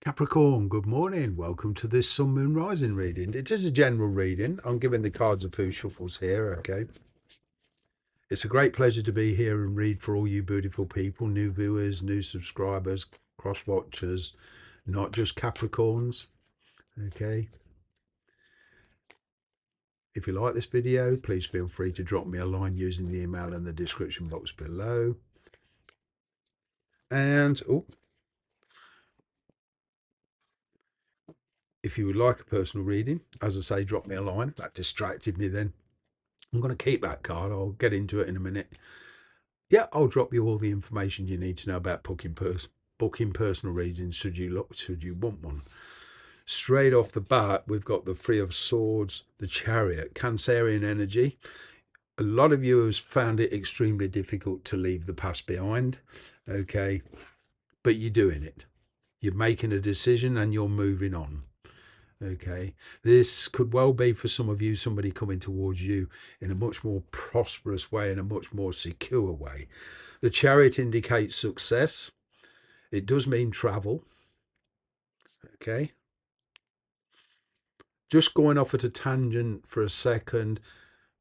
Capricorn, good morning. Welcome to this Sun Moon Rising reading. It is a general reading. I'm giving the cards of who shuffles here, okay? It's a great pleasure to be here and read for all you beautiful people, new viewers, new subscribers, cross watchers, not just Capricorns, okay? If you like this video, please feel free to drop me a line using the email in the description box below. And, if you would like a personal reading, as I say, drop me a line. That distracted me then. I'm going to keep that card. I'll get into it in a minute. Yeah, I'll drop you all the information you need to know about booking personal readings should you want one. Straight off the bat, we've got the Three of Swords, the Chariot, Cancerian energy. A lot of you have found it extremely difficult to leave the past behind, okay? But you're doing it. You're making a decision and you're moving on. Okay, this could well be for some of you somebody coming towards you in a much more prosperous way, in a much more secure way. The Chariot indicates success. It does mean travel. Okay, just going off at a tangent for a second.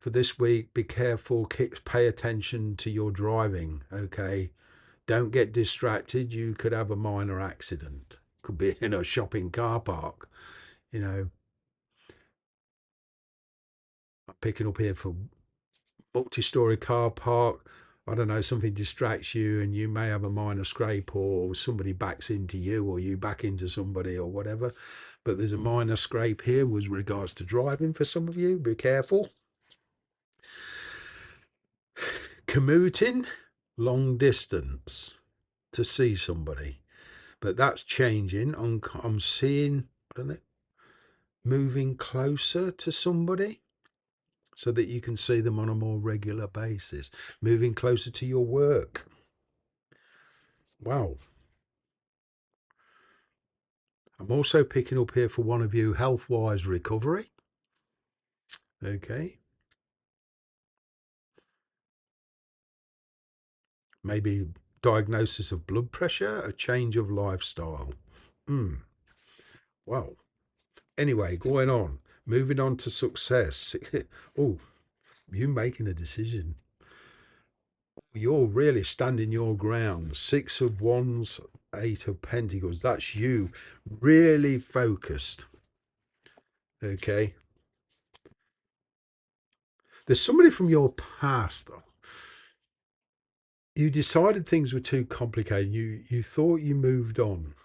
For this week, be careful, pay attention to your driving. Okay, don't get distracted. You could have a minor accident. Could be in a shopping car park. You know, I'm picking up here for multi-story car park. I don't know, something distracts you and you may have a minor scrape, or somebody backs into you, or you back into somebody, or whatever. But there's a minor scrape here with regards to driving for some of you. Be careful. Commuting long distance to see somebody, but that's changing. I'm seeing, I don't know, moving closer to somebody so that you can see them on a more regular basis, moving closer to your work. Wow. I'm also picking up here for one of you health-wise recovery. Okay. Maybe diagnosis of blood pressure, a change of lifestyle. Wow. Anyway, going on. Moving on to success. Oh, you making a decision. You're really standing your ground. Six of Wands, Eight of Pentacles. That's you really focused. Okay. There's somebody from your past. You decided things were too complicated. You thought you moved on.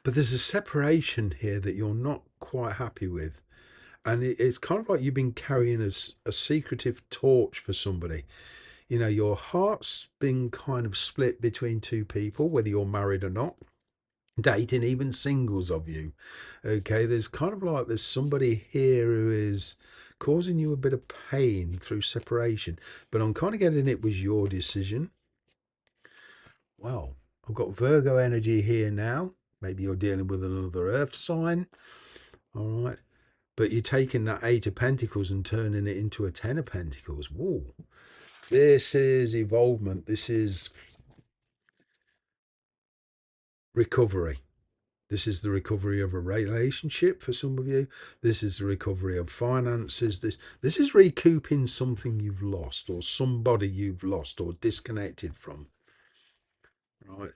But there's a separation here that you're not quite happy with. And it's kind of like you've been carrying a secretive torch for somebody. You know, your heart's been kind of split between two people, whether you're married or not, dating, even singles of you. Okay, there's kind of like there's somebody here who is causing you a bit of pain through separation. But I'm kind of getting it was your decision. Well, I've got Virgo energy here now. Maybe you're dealing with another earth sign. All right. But you're taking that Eight of Pentacles and turning it into a Ten of Pentacles. Whoa. This is evolvement. This is recovery. This is the recovery of a relationship for some of you. This is the recovery of finances. This is recouping something you've lost, or somebody you've lost or disconnected from. Right.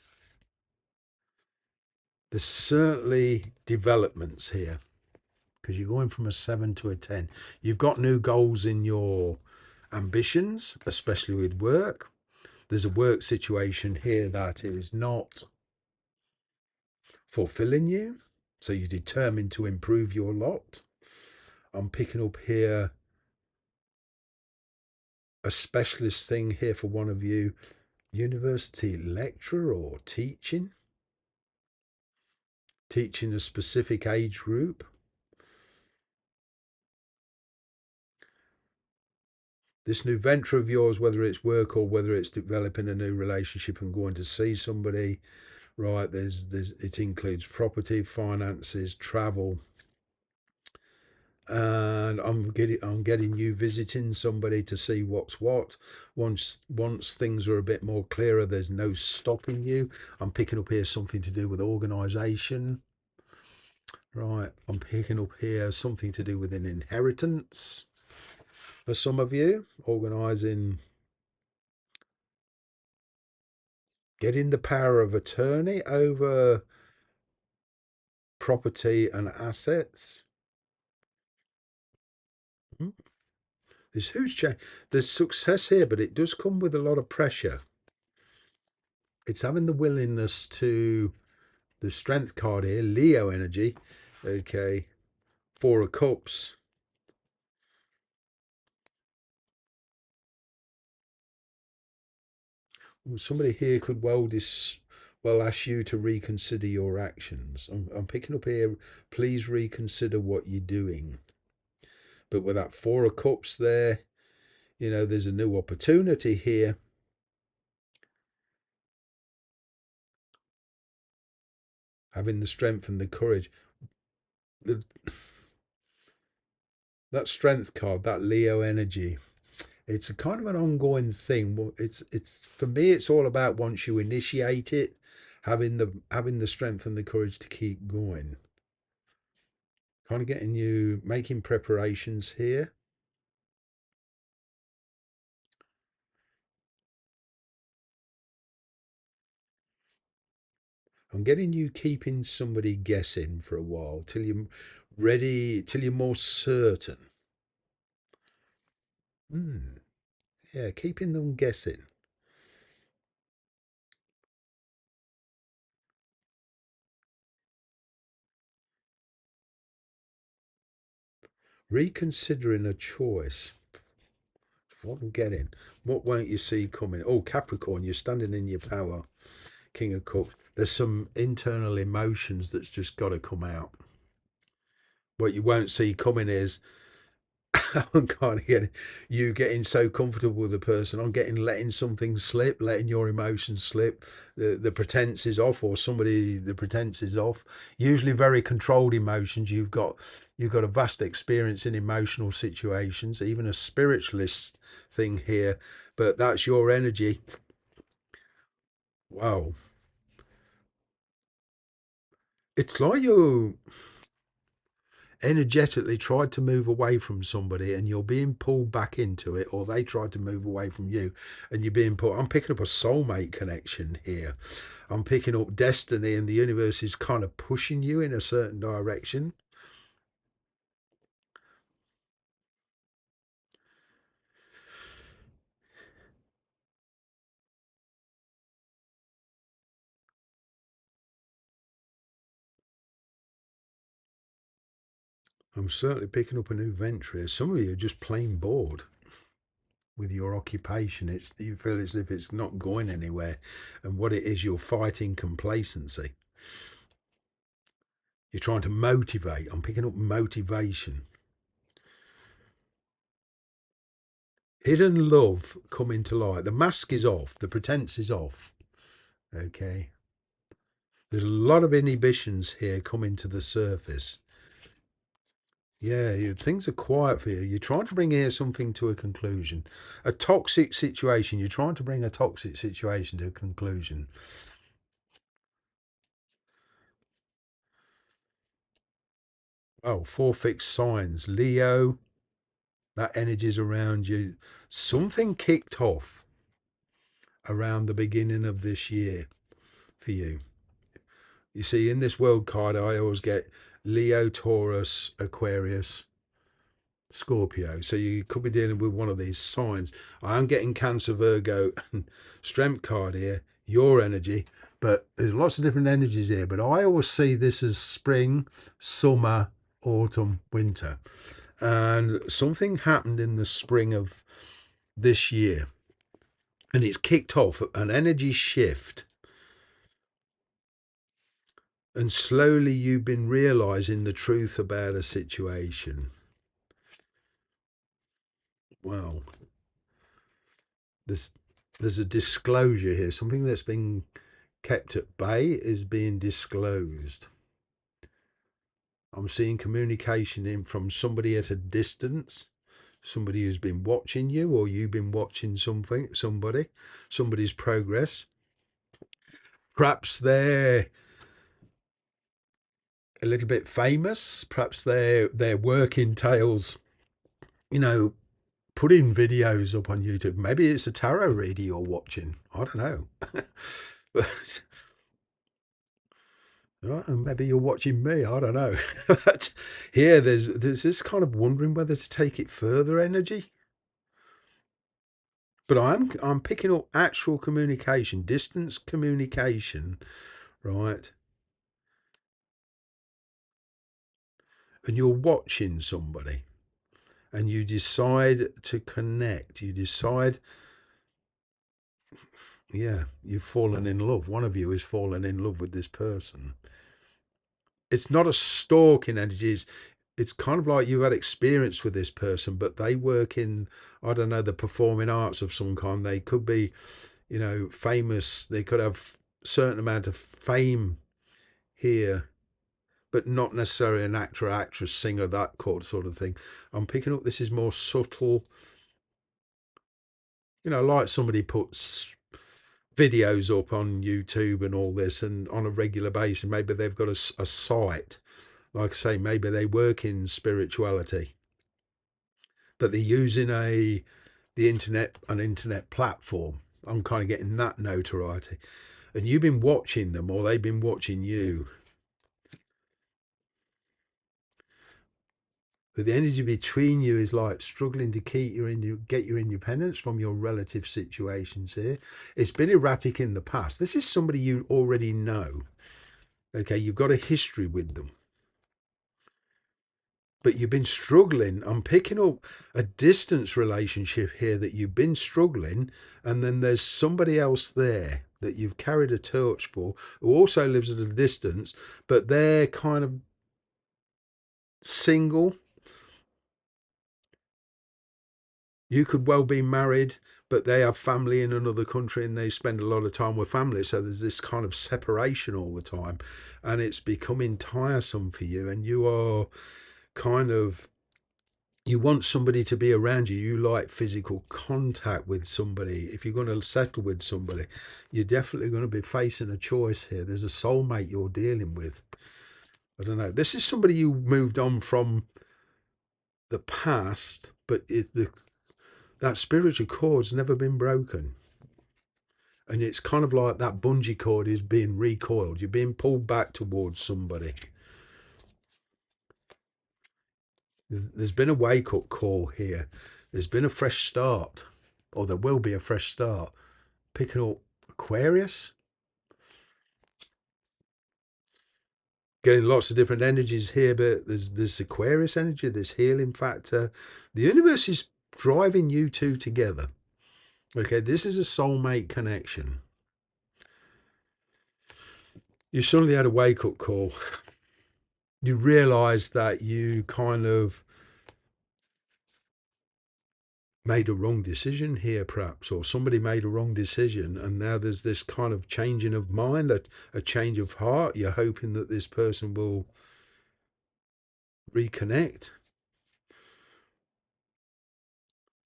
There's certainly developments here, because you're going from a 7 to a 10. You've got new goals in your ambitions, especially with work. There's a work situation here that is not fulfilling you, so you're determined to improve your lot. I'm picking up here a specialist thing here for one of you, university lecturer or teaching a specific age group. This new venture of yours, whether it's work or whether it's developing a new relationship and going to see somebody, right? It includes property, finances, travel. And I'm getting you visiting somebody to see what's what. Once things are a bit more clearer, there's no stopping you. I'm picking up here something to do with organisation. Right, I'm picking up here something to do with an inheritance for some of you, organising, getting the power of attorney over property and assets. Hmm. There's huge change. There's success here, but it does come with a lot of pressure. It's having the willingness to, the strength card here, Leo energy. Okay, Four of Cups. Somebody here could well ask you to reconsider your actions. I'm picking up here, please reconsider what you're doing. But with that Four of Cups there, there's a new opportunity here. Having the strength and the courage. The, that strength card, that Leo energy, it's a kind of an ongoing thing. It's for me, it's all about once you initiate it, having the strength and the courage to keep going. Kind of getting you making preparations here. I'm getting you keeping somebody guessing for a while till you're ready, till you're more certain. Yeah, keeping them guessing. Reconsidering a choice. What I'm getting. What won't you see coming? Oh, Capricorn, you're standing in your power. King of Cups. There's some internal emotions that's just got to come out. What you won't see coming is I'm kind of getting you getting so comfortable with the person. I'm getting letting something slip, letting your emotions slip. The pretense is off, or somebody the pretense is off. Usually very controlled emotions. You've got a vast experience in emotional situations, even a spiritualist thing here. But that's your energy. Wow. It's like you energetically tried to move away from somebody and you're being pulled back into it, or they tried to move away from you and you're being pulled. I'm picking up a soulmate connection here. I'm picking up destiny, and the universe is kind of pushing you in a certain direction. I'm certainly picking up a new venture here. Some of you are just plain bored with your occupation. You feel as if it's not going anywhere, and what it is, you're fighting complacency. You're trying to motivate. I'm picking up motivation. Hidden love coming to light. The mask is off. The pretense is off. Okay. There's a lot of inhibitions here coming to the surface. Yeah, things are quiet for you. You're trying to bring here something to a conclusion. A toxic situation. You're trying to bring a toxic situation to a conclusion. Oh, four fixed signs. Leo, that energy's around you. Something kicked off around the beginning of this year for you. You see, in this world card, I always get Leo, Taurus, Aquarius, Scorpio. So you could be dealing with one of these signs. I am getting Cancer, Virgo, and Strength card here, your energy. But there's lots of different energies here. But I always see this as spring, summer, autumn, winter. And something happened in the spring of this year. And it's kicked off an energy shift. And slowly you've been realizing the truth about a situation. Wow. There's there's a disclosure here. Something that's been kept at bay is being disclosed. I'm seeing communication in from somebody at a distance, somebody who's been watching you, or you've been watching somebody's progress. Perhaps they're a little bit famous. Perhaps their work entails, you know, putting videos up on YouTube. Maybe it's a tarot reader you're watching. I don't know. But maybe you're watching me. I don't know. But here, there's this kind of wondering whether to take it further energy. But I'm picking up actual communication, distance communication, right? And you're watching somebody, and you decide to connect. You decide, yeah, you've fallen in love. One of you is fallen in love with this person. It's not a stalking energy. It's kind of like you've had experience with this person, but they work in, I don't know, the performing arts of some kind. They could be, you know, famous. They could have a certain amount of fame here, but not necessarily an actor, actress, singer, that sort of thing. I'm picking up this is more subtle, you know, like somebody puts videos up on YouTube and all this, and on a regular basis, maybe they've got a site. Like I say, maybe they work in spirituality, but they're using an internet platform. I'm kind of getting that notoriety. And you've been watching them, or they've been watching you. But the energy between you is like struggling to get your independence from your relative situations here. It's been erratic in the past. This is somebody you already know. Okay, you've got a history with them, but you've been struggling. I'm picking up a distance relationship here that you've been struggling, and then there's somebody else there that you've carried a torch for who also lives at a distance, but they're kind of single. You could well be married, but they have family in another country and they spend a lot of time with family. So there's this kind of separation all the time, and it's becoming tiresome for you. And you are kind of, you want somebody to be around you. You like physical contact with somebody. If you're going to settle with somebody, you're definitely going to be facing a choice here. There's a soulmate you're dealing with. I don't know. This is somebody you moved on from the past, but that spiritual cord's never been broken. And it's kind of like that bungee cord is being recoiled. You're being pulled back towards somebody. There's been a wake-up call here. There's been a fresh start, or there will be a fresh start. Picking up Aquarius, getting lots of different energies here, but there's Aquarius energy, there's healing factor. The universe is driving you two together. Okay, this is a soulmate connection. You suddenly had a wake-up call. You realised that you kind of made a wrong decision here, perhaps, or somebody made a wrong decision, and now there's this kind of changing of mind, a change of heart. You're hoping that this person will reconnect.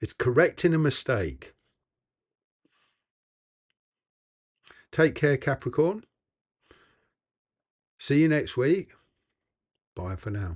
It's correcting a mistake. Take care, Capricorn. See you next week. Bye for now.